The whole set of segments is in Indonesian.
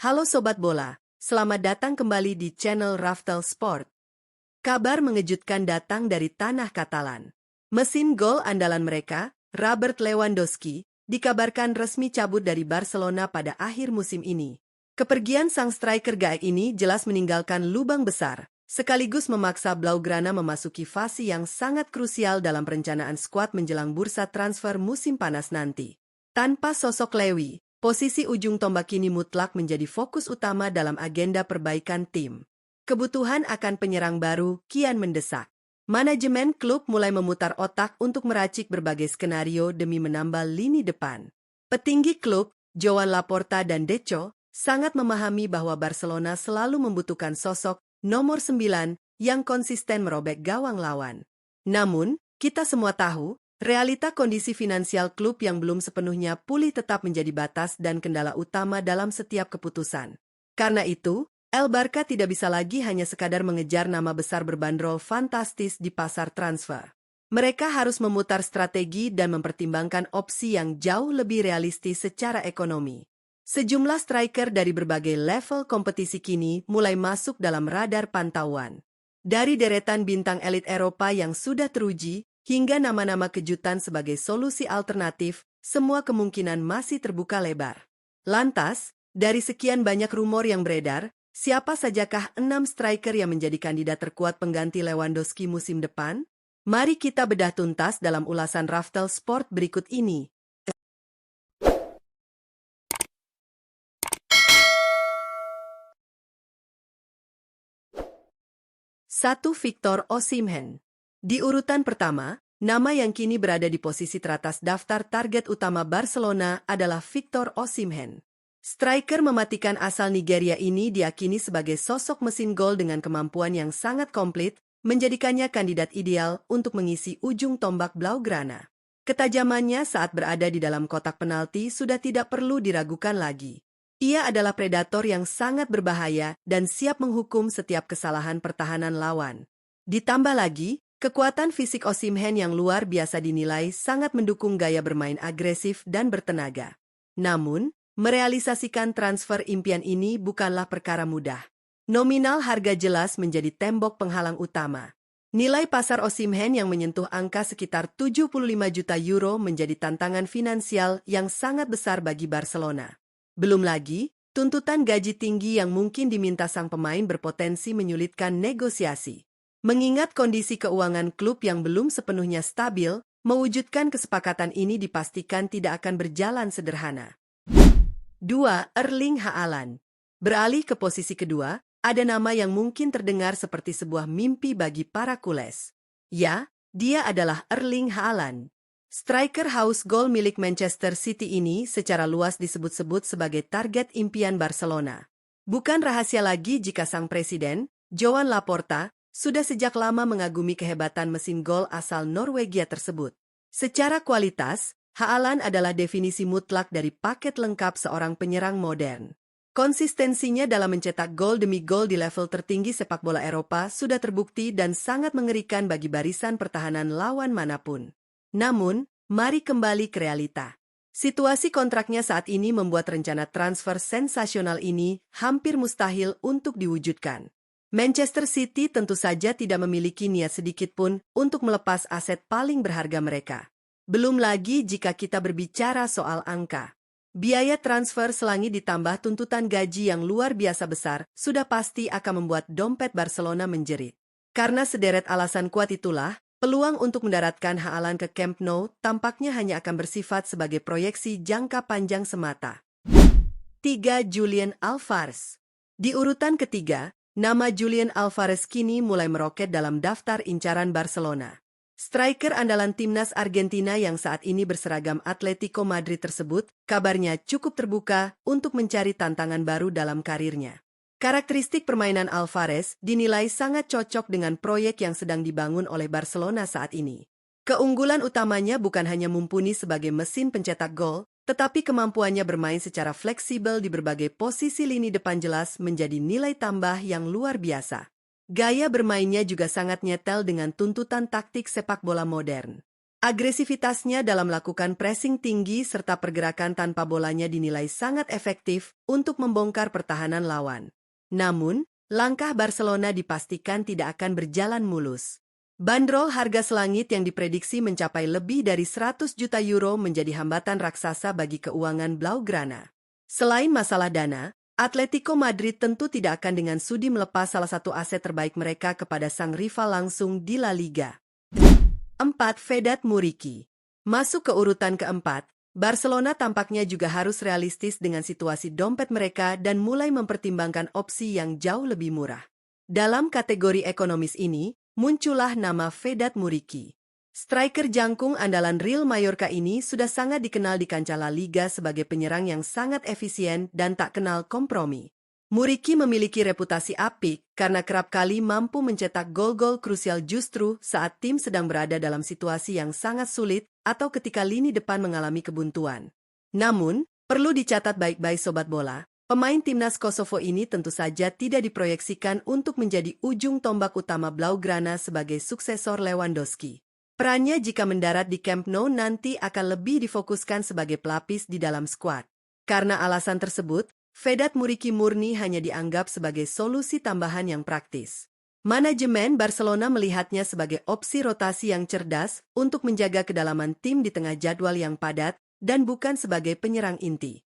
Halo Sobat Bola, selamat datang kembali di channel Raftel Sport. Kabar mengejutkan datang dari tanah Katalan. Mesin gol andalan mereka, Robert Lewandowski, dikabarkan resmi cabut dari Barcelona pada akhir musim ini. Kepergian sang striker gaek ini jelas meninggalkan lubang besar, sekaligus memaksa Blaugrana memasuki fase yang sangat krusial dalam perencanaan skuad menjelang bursa transfer musim panas nanti. Tanpa sosok Lewi, posisi ujung tombak kini mutlak menjadi fokus utama dalam agenda perbaikan tim. Kebutuhan akan penyerang baru kian mendesak. Manajemen klub mulai memutar otak untuk meracik berbagai skenario demi menambah lini depan. Petinggi klub, Joan Laporta dan Deco, sangat memahami bahwa Barcelona selalu membutuhkan sosok nomor 9 yang konsisten merobek gawang lawan. Namun, kita semua tahu, realita kondisi finansial klub yang belum sepenuhnya pulih tetap menjadi batas dan kendala utama dalam setiap keputusan. Karena itu, El Barca tidak bisa lagi hanya sekadar mengejar nama besar berbandrol fantastis di pasar transfer. Mereka harus memutar strategi dan mempertimbangkan opsi yang jauh lebih realistis secara ekonomi. Sejumlah striker dari berbagai level kompetisi kini mulai masuk dalam radar pantauan. Dari deretan bintang elit Eropa yang sudah teruji, hingga nama-nama kejutan sebagai solusi alternatif, semua kemungkinan masih terbuka lebar. Lantas, dari sekian banyak rumor yang beredar, siapa sajakah 6 striker yang menjadi kandidat terkuat pengganti Lewandowski musim depan? Mari kita bedah tuntas dalam ulasan Raftel Sport berikut ini. 1. Victor Osimhen. Di urutan pertama, nama yang kini berada di posisi teratas daftar target utama Barcelona adalah Victor Osimhen. Striker mematikan asal Nigeria ini diyakini sebagai sosok mesin gol dengan kemampuan yang sangat komplit, menjadikannya kandidat ideal untuk mengisi ujung tombak Blaugrana. Ketajamannya saat berada di dalam kotak penalti sudah tidak perlu diragukan lagi. Ia adalah predator yang sangat berbahaya dan siap menghukum setiap kesalahan pertahanan lawan. Ditambah lagi, kekuatan fisik Osimhen yang luar biasa dinilai sangat mendukung gaya bermain agresif dan bertenaga. Namun, merealisasikan transfer impian ini bukanlah perkara mudah. Nominal harga jelas menjadi tembok penghalang utama. Nilai pasar Osimhen yang menyentuh angka sekitar 75 juta euro menjadi tantangan finansial yang sangat besar bagi Barcelona. Belum lagi, tuntutan gaji tinggi yang mungkin diminta sang pemain berpotensi menyulitkan negosiasi. Mengingat kondisi keuangan klub yang belum sepenuhnya stabil, mewujudkan kesepakatan ini dipastikan tidak akan berjalan sederhana. 2. Erling Haaland. Beralih ke posisi kedua, ada nama yang mungkin terdengar seperti sebuah mimpi bagi para kules. Ya, dia adalah Erling Haaland. Striker haus gol milik Manchester City ini secara luas disebut-sebut sebagai target impian Barcelona. Bukan rahasia lagi jika sang presiden, Joan Laporta, sudah sejak lama mengagumi kehebatan mesin gol asal Norwegia tersebut. Secara kualitas, Haaland adalah definisi mutlak dari paket lengkap seorang penyerang modern. Konsistensinya dalam mencetak gol demi gol di level tertinggi sepak bola Eropa sudah terbukti dan sangat mengerikan bagi barisan pertahanan lawan manapun. Namun, mari kembali ke realita. Situasi kontraknya saat ini membuat rencana transfer sensasional ini hampir mustahil untuk diwujudkan. Manchester City tentu saja tidak memiliki niat sedikit pun untuk melepas aset paling berharga mereka. Belum lagi jika kita berbicara soal angka. Biaya transfer selangit ditambah tuntutan gaji yang luar biasa besar sudah pasti akan membuat dompet Barcelona menjerit. Karena sederet alasan kuat itulah, peluang untuk mendaratkan Haaland ke Camp Nou tampaknya hanya akan bersifat sebagai proyeksi jangka panjang semata. 3. Julian Alvarez. Di urutan ketiga, nama Julian Alvarez kini mulai meroket dalam daftar incaran Barcelona. Striker andalan timnas Argentina yang saat ini berseragam Atletico Madrid tersebut, kabarnya cukup terbuka untuk mencari tantangan baru dalam karirnya. Karakteristik permainan Alvarez dinilai sangat cocok dengan proyek yang sedang dibangun oleh Barcelona saat ini. Keunggulan utamanya bukan hanya mumpuni sebagai mesin pencetak gol, tetapi kemampuannya bermain secara fleksibel di berbagai posisi lini depan jelas menjadi nilai tambah yang luar biasa. Gaya bermainnya juga sangat nyetel dengan tuntutan taktik sepak bola modern. Agresivitasnya dalam melakukan pressing tinggi serta pergerakan tanpa bolanya dinilai sangat efektif untuk membongkar pertahanan lawan. Namun, langkah Barcelona dipastikan tidak akan berjalan mulus. Bandrol harga selangit yang diprediksi mencapai lebih dari 100 juta euro menjadi hambatan raksasa bagi keuangan Blaugrana. Selain masalah dana, Atletico Madrid tentu tidak akan dengan sudi melepas salah satu aset terbaik mereka kepada sang rival langsung di La Liga. 4. Vedat Muriqi. Masuk ke urutan keempat, Barcelona tampaknya juga harus realistis dengan situasi dompet mereka dan mulai mempertimbangkan opsi yang jauh lebih murah. Dalam kategori ekonomis ini, muncullah nama Vedat Muriqi. Striker jangkung andalan Real Mallorca ini sudah sangat dikenal di kancah La Liga sebagai penyerang yang sangat efisien dan tak kenal kompromi. Muriqi memiliki reputasi apik karena kerap kali mampu mencetak gol-gol krusial justru saat tim sedang berada dalam situasi yang sangat sulit atau ketika lini depan mengalami kebuntuan. Namun, perlu dicatat baik-baik sobat bola, pemain timnas Kosovo ini tentu saja tidak diproyeksikan untuk menjadi ujung tombak utama Blaugrana sebagai suksesor Lewandowski. Perannya jika mendarat di Camp Nou nanti akan lebih difokuskan sebagai pelapis di dalam skuad. Karena alasan tersebut, Vedat Muriqi murni hanya dianggap sebagai solusi tambahan yang praktis. Manajemen Barcelona melihatnya sebagai opsi rotasi yang cerdas untuk menjaga kedalaman tim di tengah jadwal yang padat dan bukan sebagai penyerang inti.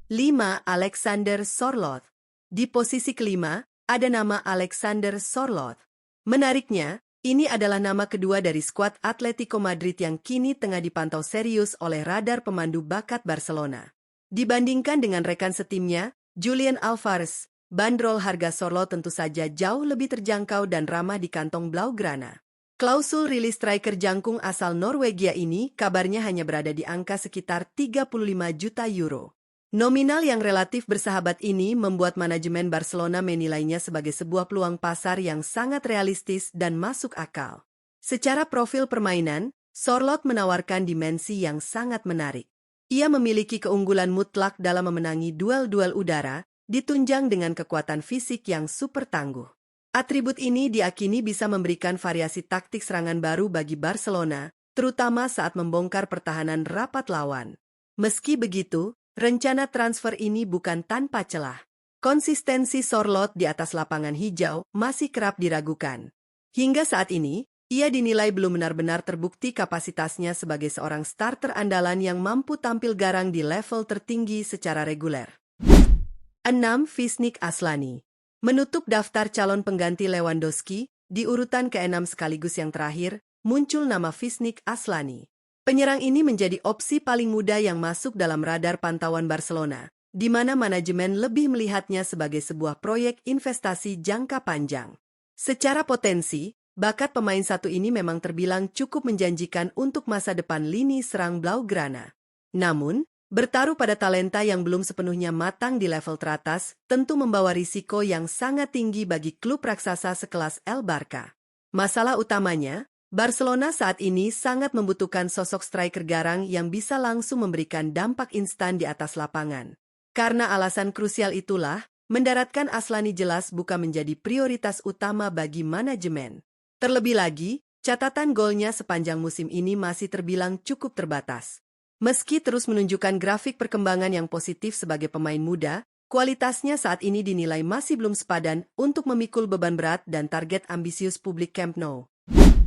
5. Alexander Sorloth. Di posisi kelima, ada nama Alexander Sorloth. Menariknya, ini adalah nama kedua dari skuad Atletico Madrid yang kini tengah dipantau serius oleh radar pemandu bakat Barcelona. Dibandingkan dengan rekan setimnya, Julian Alvarez, bandrol harga Sorloth tentu saja jauh lebih terjangkau dan ramah di kantong Blaugrana. Klausul rilis striker jangkung asal Norwegia ini kabarnya hanya berada di angka sekitar 35 juta euro. Nominal yang relatif bersahabat ini membuat manajemen Barcelona menilainya sebagai sebuah peluang pasar yang sangat realistis dan masuk akal. Secara profil permainan, Sorloth menawarkan dimensi yang sangat menarik. Ia memiliki keunggulan mutlak dalam memenangi duel-duel udara, ditunjang dengan kekuatan fisik yang super tangguh. Atribut ini diakini bisa memberikan variasi taktik serangan baru bagi Barcelona, terutama saat membongkar pertahanan rapat lawan. Meski begitu, rencana transfer ini bukan tanpa celah. Konsistensi Sorloth di atas lapangan hijau masih kerap diragukan. Hingga saat ini, ia dinilai belum benar-benar terbukti kapasitasnya sebagai seorang starter andalan yang mampu tampil garang di level tertinggi secara reguler. 6. Visnik Aslani. Menutup daftar calon pengganti Lewandowski, di urutan ke-6 sekaligus yang terakhir, muncul nama Visnik Aslani. Penyerang ini menjadi opsi paling muda yang masuk dalam radar pantauan Barcelona, di mana manajemen lebih melihatnya sebagai sebuah proyek investasi jangka panjang. Secara potensi, bakat pemain satu ini memang terbilang cukup menjanjikan untuk masa depan lini serang Blaugrana. Namun, bertaruh pada talenta yang belum sepenuhnya matang di level teratas tentu membawa risiko yang sangat tinggi bagi klub raksasa sekelas El Barca. Masalah utamanya, Barcelona saat ini sangat membutuhkan sosok striker garang yang bisa langsung memberikan dampak instan di atas lapangan. Karena alasan krusial itulah, mendaratkan Aslani jelas bukan menjadi prioritas utama bagi manajemen. Terlebih lagi, catatan golnya sepanjang musim ini masih terbilang cukup terbatas. Meski terus menunjukkan grafik perkembangan yang positif sebagai pemain muda, kualitasnya saat ini dinilai masih belum sepadan untuk memikul beban berat dan target ambisius publik Camp Nou.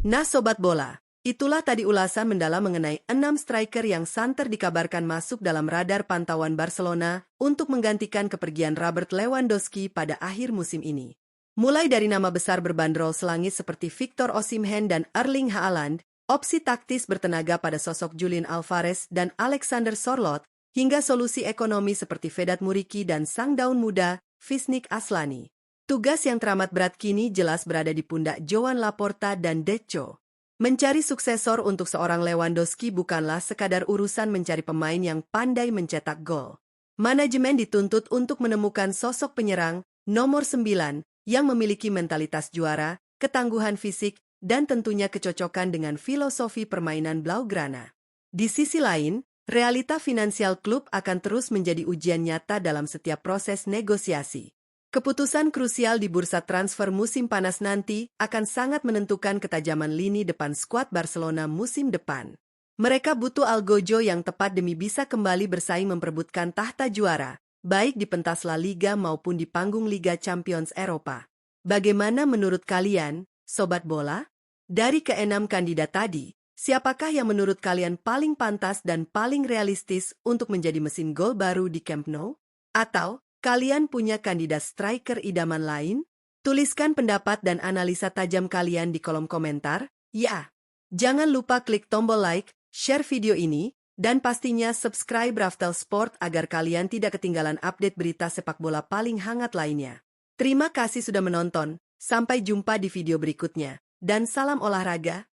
Nah sobat bola, itulah tadi ulasan mendalam mengenai 6 striker yang santer dikabarkan masuk dalam radar pantauan Barcelona untuk menggantikan kepergian Robert Lewandowski pada akhir musim ini. Mulai dari nama besar berbandrol selangit seperti Victor Osimhen dan Erling Haaland, opsi taktis bertenaga pada sosok Julian Alvarez dan Alexander Sorloth, hingga solusi ekonomi seperti Vedat Muriqi dan sang daun muda, Visnik Aslani. Tugas yang teramat berat kini jelas berada di pundak Joan Laporta dan Deco. Mencari suksesor untuk seorang Lewandowski bukanlah sekadar urusan mencari pemain yang pandai mencetak gol. Manajemen dituntut untuk menemukan sosok penyerang, nomor 9, yang memiliki mentalitas juara, ketangguhan fisik, dan tentunya kecocokan dengan filosofi permainan Blaugrana. Di sisi lain, realita finansial klub akan terus menjadi ujian nyata dalam setiap proses negosiasi. Keputusan krusial di bursa transfer musim panas nanti akan sangat menentukan ketajaman lini depan skuad Barcelona musim depan. Mereka butuh algojo yang tepat demi bisa kembali bersaing memperebutkan tahta juara, baik di pentas La Liga maupun di panggung Liga Champions Eropa. Bagaimana menurut kalian, Sobat Bola? Dari keenam kandidat tadi, siapakah yang menurut kalian paling pantas dan paling realistis untuk menjadi mesin gol baru di Camp Nou? Atau kalian punya kandidat striker idaman lain? Tuliskan pendapat dan analisa tajam kalian di kolom komentar, ya. Jangan lupa klik tombol like, share video ini, dan pastinya subscribe Raftel Sport agar kalian tidak ketinggalan update berita sepak bola paling hangat lainnya. Terima kasih sudah menonton, sampai jumpa di video berikutnya, dan salam olahraga.